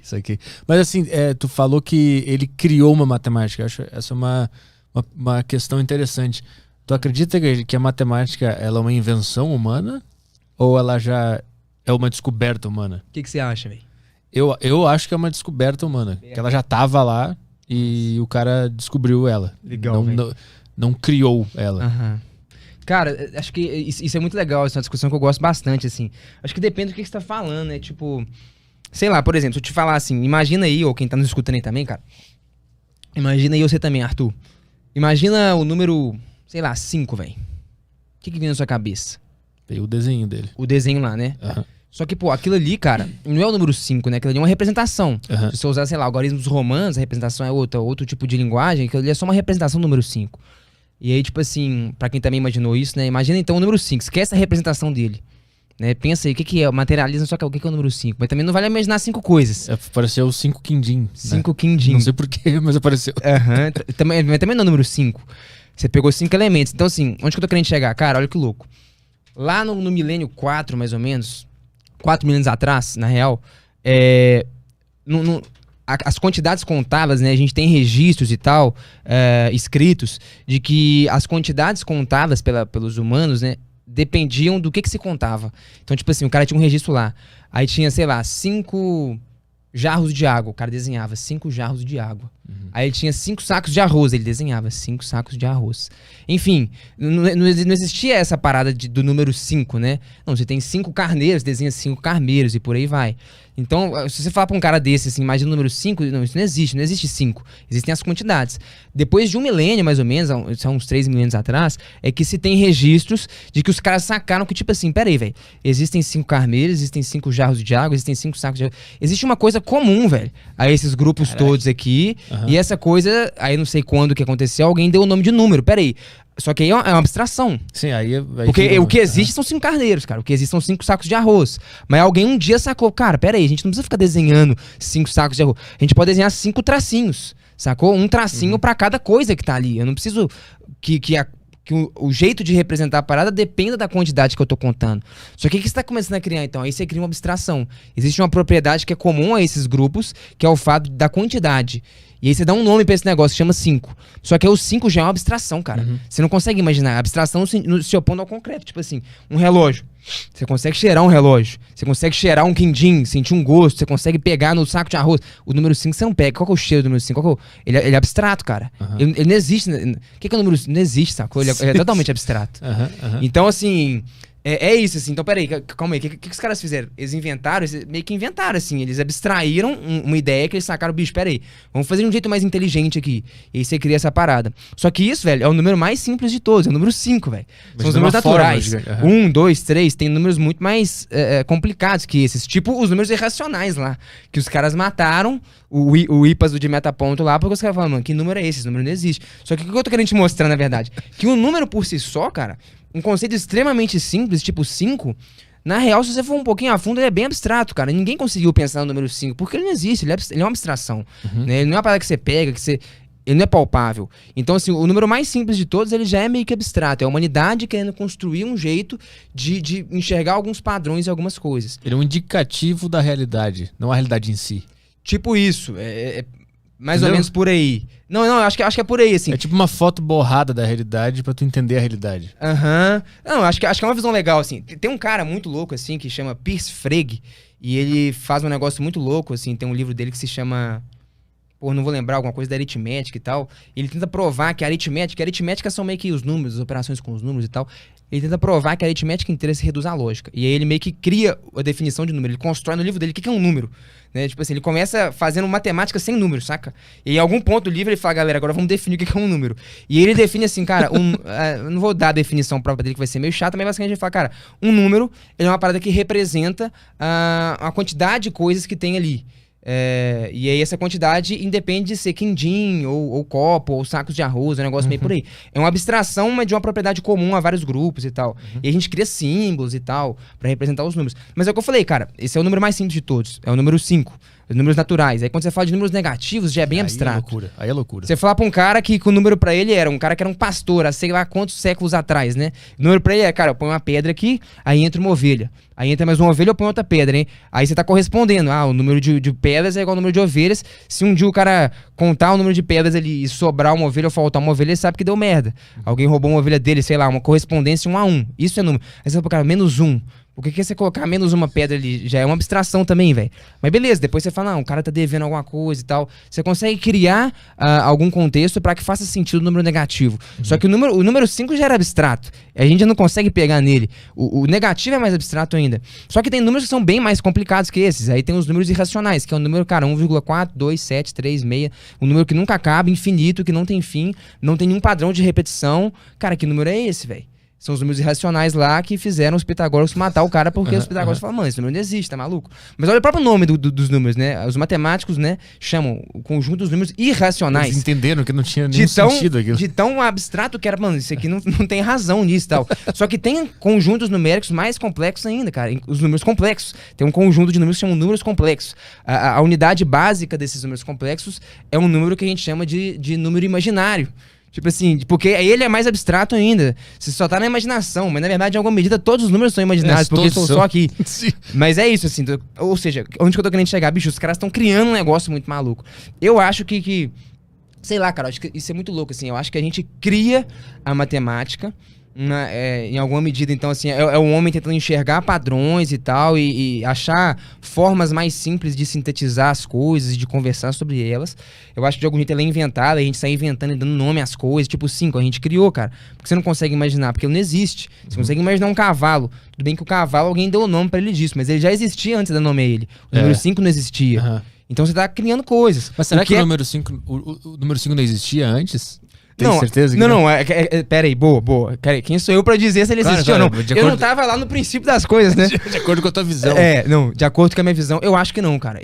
Saquei. Mas assim, tu falou que ele criou uma matemática. Eu acho essa uma questão interessante. Tu acredita que a matemática ela é uma invenção humana? Ou ela já é uma descoberta humana? O que você acha, velho? Eu acho que é uma descoberta humana. Que ela já tava lá e o cara descobriu ela. Legal, não criou ela. Aham. Cara, acho que isso é muito legal, essa é uma discussão que eu gosto bastante, assim. Acho que depende do que você tá falando, né? Tipo, sei lá, por exemplo, se eu te falar assim, imagina aí, ou quem tá nos escutando aí também, cara. Imagina aí você também, Arthur. Imagina o número, sei lá, 5, velho. O que vem na sua cabeça? Tem o desenho dele. O desenho lá, né? Uhum. Só que, pô, aquilo ali, cara, não é o número 5, né? Aquilo ali é uma representação. Uhum. Se você usar, sei lá, algoritmos romanos, a representação é outro tipo de linguagem, aquilo ali é só uma representação do número 5. E aí, tipo assim, pra quem também imaginou isso, né? Imagina então o número 5, esquece a representação dele. Né? Pensa aí, o que é? Materializa só que o que é o número 5. Mas também não vale imaginar 5 coisas. Apareceu o 5 quindim. 5 quindim. Não sei porquê, mas apareceu. Aham. Também não é o número 5. Você pegou 5 elementos. Então, assim, onde que eu tô querendo chegar? Cara, olha que louco. Lá no milênio 4, mais ou menos, 4 milênios atrás, na real, as quantidades contáveis, né? A gente tem registros e tal, escritos, de que as quantidades contáveis pelos humanos, né? Dependiam do que se contava. Então, tipo assim, o cara tinha um registro lá. Aí tinha, sei lá, 5 jarros de água. O cara desenhava 5 jarros de água. Uhum. Aí ele tinha 5 sacos de arroz. Ele desenhava 5 sacos de arroz. Enfim, não existia essa parada do número 5, né? Não, você tem 5 carneiros, desenha 5 carneiros e por aí vai. Então, se você falar pra um cara desse, assim, imagina o número 5, não, isso não existe 5. Existem as quantidades. Depois de um milênio, mais ou menos, são uns 3 milênios atrás, é que se tem registros de que os caras sacaram que, tipo assim, peraí, velho, existem 5 carneiros, existem 5 jarros de água, existem 5 sacos de água. Existe uma coisa comum, velho, a esses grupos todos aqui, e essa coisa, aí não sei quando que aconteceu, alguém deu o nome de número, peraí. Só que aí é uma abstração. Sim, aí porque o que existe são 5 carneiros, cara. O que existe são 5 sacos de arroz. Mas alguém um dia sacou, cara, peraí, a gente não precisa ficar desenhando 5 sacos de arroz. A gente pode desenhar 5 tracinhos, sacou? Um tracinho pra cada coisa que tá ali. Eu não preciso que o jeito de representar a parada dependa da quantidade que eu tô contando. Só que o que você tá começando a criar, então? Aí você cria uma abstração. Existe uma propriedade que é comum a esses grupos, que é o fato da quantidade. E aí você dá um nome pra esse negócio, chama 5. Só que aí o 5 já é uma abstração, cara. Você não consegue imaginar. A abstração se opondo ao concreto. Tipo assim, um relógio. Você consegue cheirar um relógio. Você consegue cheirar um quindim, sentir um gosto. Você consegue pegar no saco de arroz. O número 5 você não pega. Qual que é o cheiro do número 5? Ele é abstrato, cara. Ele não existe. O que é o número 5? Não existe, sacou? Ele é totalmente abstrato. Então, assim... É isso, assim. Então, peraí, calma aí. O que os caras fizeram? Eles inventaram, meio que inventaram, assim. Eles abstraíram uma ideia que eles sacaram, bicho, peraí. Vamos fazer de um jeito mais inteligente aqui. E aí você cria essa parada. Só que isso, velho, é o número mais simples de todos. É o número 5, velho. São os números naturais. 1, 2, 3. Tem números muito mais complicados que esses. Tipo os números irracionais lá. Que os caras mataram o IPAS de metaponto lá, porque os caras falam, mano, que número é esse? Esse número não existe. Só que o que eu tô querendo te mostrar, na verdade? Que um número por si só, cara... Um conceito extremamente simples, tipo 5, na real, se você for um pouquinho a fundo, ele é bem abstrato, cara. Ninguém conseguiu pensar no número 5, porque ele não existe, ele é uma abstração. Né? Ele não é uma parada que você pega, ele não é palpável. Então, assim, o número mais simples de todos, ele já é meio que abstrato. É a humanidade querendo construir um jeito de enxergar alguns padrões e algumas coisas. Ele é um indicativo da realidade, não a realidade em si. Tipo isso, mais ou menos por aí. Não, acho que é por aí, assim. É tipo uma foto borrada da realidade pra tu entender a realidade. Não, acho que é uma visão legal, assim. Tem um cara muito louco, assim, que chama Piers Frege, e ele faz um negócio muito louco, assim. Tem um livro dele que se chama... Pô, não vou lembrar, alguma coisa da aritmética e tal. Ele tenta provar que a aritmética são meio que os números, as operações com os números e tal. Ele tenta provar que a aritmética inteira se reduz à lógica. E aí ele meio que cria a definição de número. Ele constrói no livro dele o que é um número. Né? Tipo assim, ele começa fazendo matemática sem números, saca? E em algum ponto do livro ele fala, galera, agora vamos definir o que é um número. E ele define assim, cara, eu não vou dar a definição própria dele que vai ser meio chata, mas basicamente ele fala, cara, um número ele é uma parada que representa a quantidade de coisas que tem ali. E aí essa quantidade independe de ser quindim, ou copo, ou sacos de arroz, um negócio meio por aí. É uma abstração, mas de uma propriedade comum a vários grupos e tal. E a gente cria símbolos e tal, pra representar os números. Mas é o que eu falei, cara, esse é o número mais simples de todos, é o número 5. números naturais. Aí quando você fala de números negativos, já é bem Aí abstrato. É loucura. Aí é loucura. Você falar pra um cara que o número pra ele era um cara que era um pastor, há sei lá quantos séculos atrás, né? O número pra ele é, cara, eu ponho uma pedra aqui, aí entra uma ovelha. Aí entra mais uma ovelha, eu ponho outra pedra, hein? Aí você tá correspondendo. O número de pedras é igual ao número de ovelhas. Se um dia o cara contar o número de pedras ali e sobrar uma ovelha ou faltar uma ovelha, ele sabe que deu merda. Alguém roubou uma ovelha dele, sei lá, uma correspondência 1 a 1. Isso é número. Aí você fala pro cara, -1. Por que você colocar menos uma pedra ali? Já é uma abstração também, velho. Mas beleza, depois você fala, não, o cara tá devendo alguma coisa e tal. Você consegue criar algum contexto pra que faça sentido o número negativo. Só que o número 5 já era abstrato. A gente já não consegue pegar nele. O negativo é mais abstrato ainda. Só que tem números que são bem mais complicados que esses. Aí tem os números irracionais, que é o número, cara, 1,4, 2, 7, 3, 6. Um número que nunca acaba, infinito, que não tem fim, não tem nenhum padrão de repetição. Cara, que número é esse, velho? São os números irracionais lá que fizeram os pitagóricos matar o cara porque os pitagóricos falam, mano, esse número não existe, tá maluco? Mas olha o próprio nome dos números, né? Os matemáticos, né, chamam o conjunto dos números irracionais. Eles entenderam que não tinha nenhum sentido aquilo. De tão abstrato que era, mano, isso aqui não tem razão nisso e tal. Só que tem conjuntos numéricos mais complexos ainda, cara. Os números complexos. Tem um conjunto de números que chamam números complexos. A unidade básica desses números complexos é um número que a gente chama de número imaginário. Tipo assim, porque ele é mais abstrato ainda. Você só tá na imaginação, mas na verdade, em alguma medida, todos os números são imaginários, porque estão só aqui. Sim. Mas é isso, assim. Ou seja, onde que eu tô querendo chegar? Bicho, os caras estão criando um negócio muito maluco. Eu acho que sei lá, cara, acho que isso é muito louco, assim. Eu acho que a gente cria a matemática, em alguma medida, então, assim, é o homem tentando enxergar padrões e tal, e achar formas mais simples de sintetizar as coisas, de conversar sobre elas. Eu acho que de algum jeito ela é inventada, a gente sai inventando e dando nome às coisas, tipo 5, a gente criou, cara. Porque você não consegue imaginar, porque ele não existe. Você consegue imaginar um cavalo. Tudo bem que o cavalo, alguém deu o nome pra ele disso, mas ele já existia antes de dar nome a ele. O número 5 não existia. Então você tá criando coisas. Mas será que o número 5 não existia antes? Tem certeza que não? Pera aí, boa. Quem sou eu pra dizer se ele existiu ou não? Eu não tava lá no princípio das coisas, né? De acordo com a tua visão. De acordo com a minha visão, eu acho que não, cara.